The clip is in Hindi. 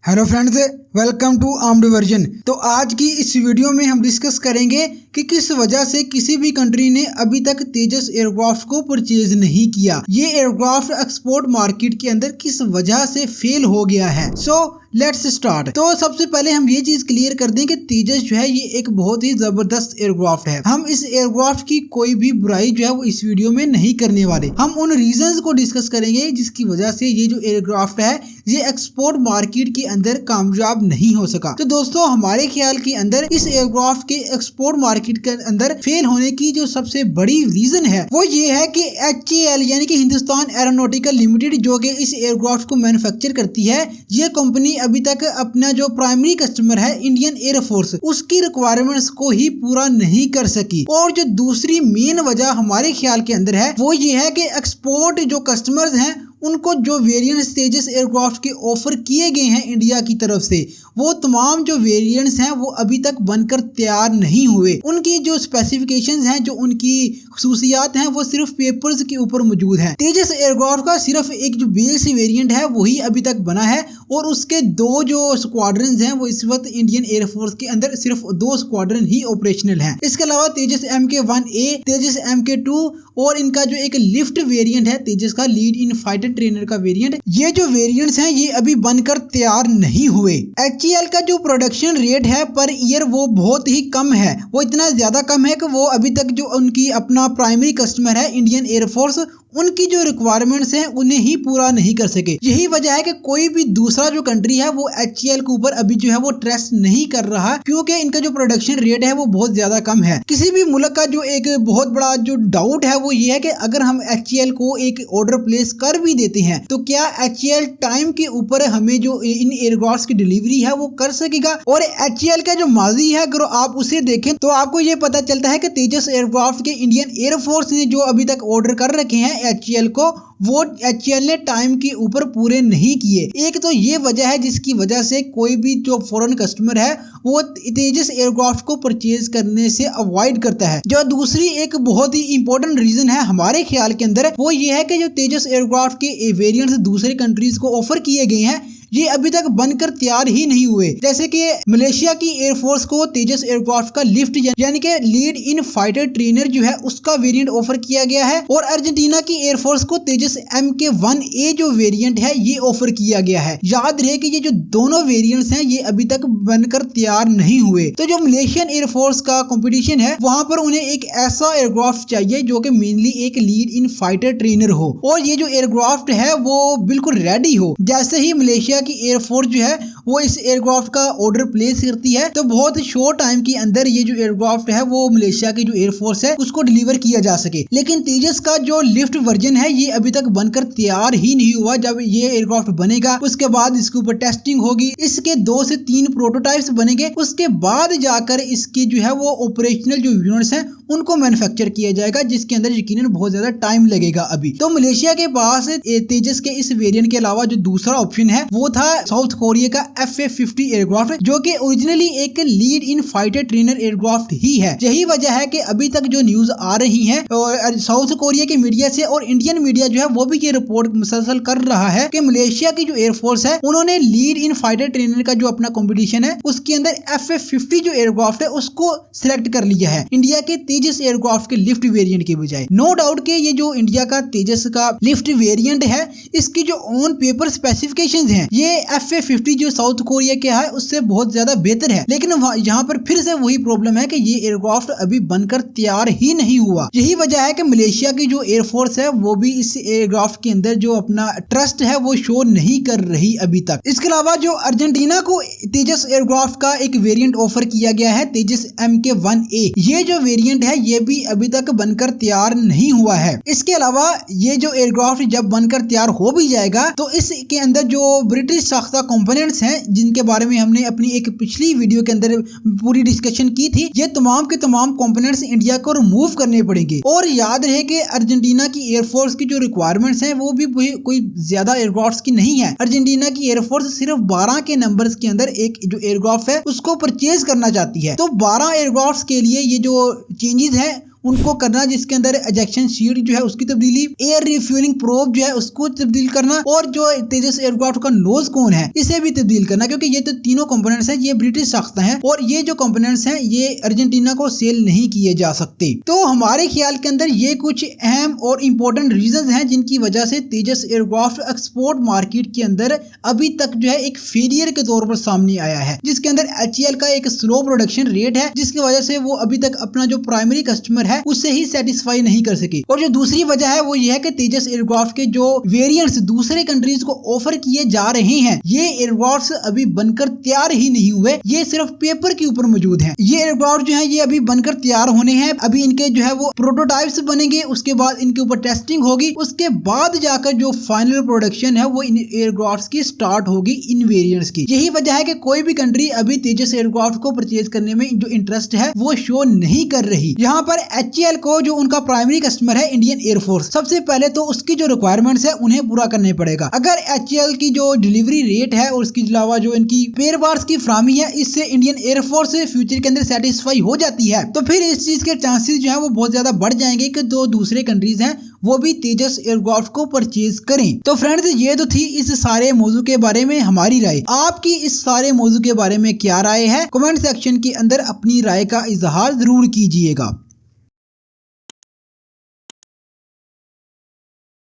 Hello friends, welcome to armed version. तो आज की इस वीडियो में हम डिस्कस करेंगे कि किस वजह से किसी भी कंट्री ने अभी तक तेजस एयरक्राफ्ट को परचेज नहीं किया। ये एयरक्राफ्ट एक्सपोर्ट मार्केट के अंदर किस वजह से फेल हो गया है। So let's start. तो सबसे पहले हम ये चीज क्लियर कर दें कि तेजस जो है ये एक बहुत ही जबरदस्त एयरक्राफ्ट है। हम इस एयरक्राफ्ट की कोई भी बुराई जो है वो इस वीडियो में नहीं करने वाले। हम उन रीजंस को डिस्कस करेंगे जिसकी वजह से ये जो एयरक्राफ्ट है ये एक्सपोर्ट मार्केट के अंदर कामयाब नहीं हो सका। तो दोस्तों, हमारे ख्याल के अंदर इस एयरक्राफ्ट के एक्सपोर्ट मार्केट के अंदर फेल होने की जो सबसे बड़ी रीजन है वो ये है कि HAL यानी कि हिंदुस्तान एरोनॉटिकल लिमिटेड जो कि इस एयरक्राफ्ट को मैन्युफैक्चर करती है, ये कंपनी अभी तक अपना जो प्राइमरी कस्टमर है इंडियन एयरफोर्स, उसकी रिक्वायरमेंट्स को ही पूरा नहीं कर सकी। और जो दूसरी मेन वजह हमारे ख्याल के अंदर है वो ये है कि एक्सपोर्ट जो कस्टमर्स हैं उनको जो वेरिएंट्स तेजस एयरक्राफ्ट के ऑफर किए गए हैं इंडिया की तरफ से, वो तमाम जो वेरिएंट्स हैं वो अभी तक बनकर तैयार नहीं हुए। उनकी जो स्पेसिफिकेशंस हैं, जो उनकी खसूसियात हैं, वो सिर्फ पेपर्स के ऊपर मौजूद हैं। तेजस एयरक्राफ्ट का सिर्फ एक जो बेस वेरिएंट है वही अभी तक बना है और उसके दो जो स्क्वाड्रन हैं वो इस वक्त इंडियन एयरफोर्स के अंदर सिर्फ 2 स्क्वाड्रन ही ऑपरेशनल हैं। इसके अलावा तेजस MK-1A, तेजस MK-2 और इनका जो एक लिफ्ट वेरिएंट है तेजस का लीड इन फाइटर ट्रेनर का वेरिएंट, ये जो वेरिएंट्स हैं ये अभी बनकर तैयार नहीं हुए। HAL का जो प्रोडक्शन रेट है पर ईयर वो बहुत ही कम है। वो इतना ज्यादा कम है कि वो अभी तक जो उनकी अपना प्राइमरी कस्टमर है इंडियन एयरफोर्स, उनकी जो रिक्वायरमेंट्स हैं उन्हें ही पूरा नहीं कर सके। यही वजह है कि कोई भी दूसरा जो कंट्री है वो HAL के ऊपर अभी जो है वो ट्रस्ट नहीं कर रहा, क्योंकि इनका जो प्रोडक्शन रेट है वो बहुत ज्यादा कम है। किसी भी मुल्क का जो एक बहुत बड़ा जो डाउट है वो ये है कि अगर हम HAL को एक ऑर्डर प्लेस कर भी देते हैं तो क्या HAL टाइम के ऊपर हमें जो इन एयरक्राफ्ट की डिलीवरी है वो कर सकेगा। और HAL का जो माजी है अगर आप उसे देखें तो आपको ये पता चलता है कि तेजस एयरक्राफ्ट के इंडियन एयरफोर्स ने जो अभी तक ऑर्डर कर रखे हैं HAL को, वो HAL ने टाइम के ऊपर पूरे नहीं किए। एक तो ये वजह है जिसकी वजह से कोई भी जो फॉरेन कस्टमर है वो तेजस एयरक्राफ्ट को परचेज करने से अवॉइड करता है। जो दूसरी एक बहुत ही इंपॉर्टेंट रीजन है हमारे ख्याल के अंदर वो ये है कि जो तेजस एयरक्राफ्ट के वेरिएंट्स दूसरे कंट्रीज को ऑफर किए गए हैं ये अभी तक बनकर तैयार ही नहीं हुए। जैसे कि मलेशिया की एयरफोर्स को तेजस एयरक्राफ्ट का लिफ्ट यानी कि लीड इन फाइटर ट्रेनर जो है उसका वेरिएंट ऑफर किया गया है और अर्जेंटीना की एयरफोर्स को तेजस MK-1A जो वेरिएंट है ये ऑफर किया गया है। याद रहे कि ये जो दोनों वेरिएंट्स हैं ये अभी तक बनकर तैयार नहीं हुए। तो जो मलेशियन एयरफोर्स का कंपटीशन है वहां पर उन्हें एक ऐसा एयरक्राफ्ट चाहिए जो कि मेनली एक लीड इन फाइटर ट्रेनर हो और ये जो एयरक्राफ्ट है वो बिल्कुल रेडी हो। जैसे ही मलेशिया की एयरफोर्स जो है वो इस एयरक्राफ्ट का ऑर्डर प्लेस करती है तो बहुत शॉर्ट टाइम के अंदर ये जो एयरक्राफ्ट है वो मलेशिया की जो एयरफोर्स है उसको डिलीवर किया जा सके। लेकिन तेजस का जो लिफ्ट वर्जन है ये अभी तक बनकर तैयार ही नहीं हुआ। जब ये एयरक्राफ्ट बनेगा उसके बाद इसके ऊपर टेस्टिंग होगी, इसके 2 से 3 प्रोटोटाइप्स बनेंगे, उसके बाद जाकर इसके जो है वो ऑपरेशनल जो यूनिट्स हैं उनको मैन्युफैक्चर किया जाएगा, जिसके अंदर यकीनन बहुत ज्यादा टाइम लगेगा। अभी तो मलेशिया के पास तेजस के इस वेरिएंट के अलावा जो दूसरा ऑप्शन है वो था साउथ कोरिया का FA-50 एयरक्राफ्ट, जो कि ओरिजिनली एक lead in fighter trainer aircraft ही है। यही वजह है कि अभी तक जो न्यूज आ रही है और साउथ कोरिया के मीडिया से और इंडियन मीडिया जो है वो भी ये रिपोर्ट मुसलसल कर रहा है कि मलेशिया की जो एयरफोर्स है उन्होंने लीड इन फाइटर ट्रेनर का जो अपना कंपटीशन है उसके अंदर FA-50 जो एयरक्राफ्ट है उसको सिलेक्ट कर लिया है इंडिया के तेजस एयरक्राफ्ट के लिफ्ट वेरिएंट के बजाय। नो डाउट के ये जो इंडिया का तेजस का लिफ्ट वेरिएंट है इसकी जो ऑन पेपर स्पेसिफिकेशंस हैं ये FA-50 जो साउथ कोरिया के है उससे बहुत ज्यादा बेहतर है। लेकिन यहाँ पर फिर से वही प्रॉब्लम है कि ये एयरक्राफ्ट अभी बनकर तैयार ही नहीं हुआ। यही वजह है कि मलेशिया की जो एयरफोर्स है वो भी इस एयरक्राफ्ट के अंदर जो अपना ट्रस्ट है वो शो नहीं कर रही अभी तक। इसके अलावा जो अर्जेंटीना को तेजस एयरक्राफ्ट का एक वेरिएंट ऑफर किया गया है तेजस MK-1A, ये जो वेरिएंट है ये भी अभी तक बनकर तैयार नहीं हुआ है। इसके अलावा ये जो एयरक्राफ्ट जब बनकर तैयार हो भी जाएगा तो इसके अंदर जो ब्रिटिश साख्ता कंपोनेंट्स हैं जिनके बारे में हमने अपनी एक पिछली वीडियो के अंदर पूरी डिस्कशन की थी, ये तमाम के तमाम कंपोनेंट्स इंडिया को रिमूव करने पड़ेंगे। और याद रहे कि अर्जेंटीना की एयरफोर्स की जो रिक्वायरमेंट्स हैं वो भी कोई ज्यादा एयरक्राफ्ट की नहीं है। अर्जेंटीना की एयरफोर्स सिर्फ 12 के नंबर्स के अंदर एक जो एयरक्राफ्ट है उसको परचेज करना चाहती है। तो 12 एयरक्राफ्ट के लिए ये जो चेंजेस हैं उनको करना, जिसके अंदर एजेक्शन शीट जो है उसकी तब्दीली, एयर रिफ्यूलिंग प्रोब जो है उसको तब्दील करना, और जो तेजस एयरक्राफ्ट का नोज कौन है इसे भी तब्दील करना, क्योंकि ये तो तीनों कंपोनेंट्स हैं, ये ब्रिटिश साख्ता हैं और ये जो कंपोनेंट्स हैं ये अर्जेंटीना को सेल नहीं किए जा सकते। तो हमारे ख्याल के अंदर ये कुछ अहम और इंपॉर्टेंट रीजंस हैं जिनकी वजह से तेजस एयरक्राफ्ट एक्सपोर्ट मार्केट के अंदर अभी तक जो है एक फेलियर के तौर पर सामने आया है, जिसके अंदर HAL का एक स्लो प्रोडक्शन रेट है, जिसकी वजह से वो अभी तक अपना जो प्राइमरी कस्टमर है उससे ही सेटिस्फाई नहीं कर सके। और जो दूसरी वजह है वो ये है कि तेजस एयरक्राफ्ट के जो वेरिएंट्स दूसरे कंट्रीज को ऑफर किए जा रहे हैं, ये एयरक्राफ्ट अभी बनकर तैयार ही नहीं हुए, ये सिर्फ पेपर के ऊपर मौजूद हैं। ये एयरक्राफ्ट जो है ये अभी बनकर तैयार होने हैं, अभी इनके जो है वो प्रोटोटाइप्स बनेंगे, उसके बाद इनके ऊपर टेस्टिंग होगी, उसके बाद जाकर जो फाइनल प्रोडक्शन है वो इन एयरक्राफ्ट की स्टार्ट होगी इन वेरिएंट्स की। यही वजह है कि कोई भी कंट्री अभी तेजस एयरक्राफ्ट को परचेज करने में जो इंटरेस्ट है वो शो नहीं कर रही। यहाँ पर HAL को जो उनका प्राइमरी कस्टमर है इंडियन एयरफोर्स, सबसे पहले तो उसकी जो रिक्वायरमेंट्स है उन्हें पूरा करने पड़ेगा। अगर HAL की जो डिलीवरी रेट है और उसके अलावा जो इनकी स्पेयर पार्ट्स की फराहमी है इससे इंडियन एयरफोर्स फ्यूचर के अंदर सेटिस्फाई हो जाती है, तो फिर इस चीज के चांसेस जो है वो बहुत ज्यादा बढ़ जाएंगे कि दो दूसरे कंट्रीज हैं वो भी तेजस एयरक्राफ्ट को परचेज करें। तो फ्रेंड्स ये तो थी इस सारे मौजू के बारे में हमारी राय। आपकी इस सारे मौजू के बारे में क्या राय है, कमेंट सेक्शन के अंदर अपनी राय का इजहार जरूर कीजिएगा।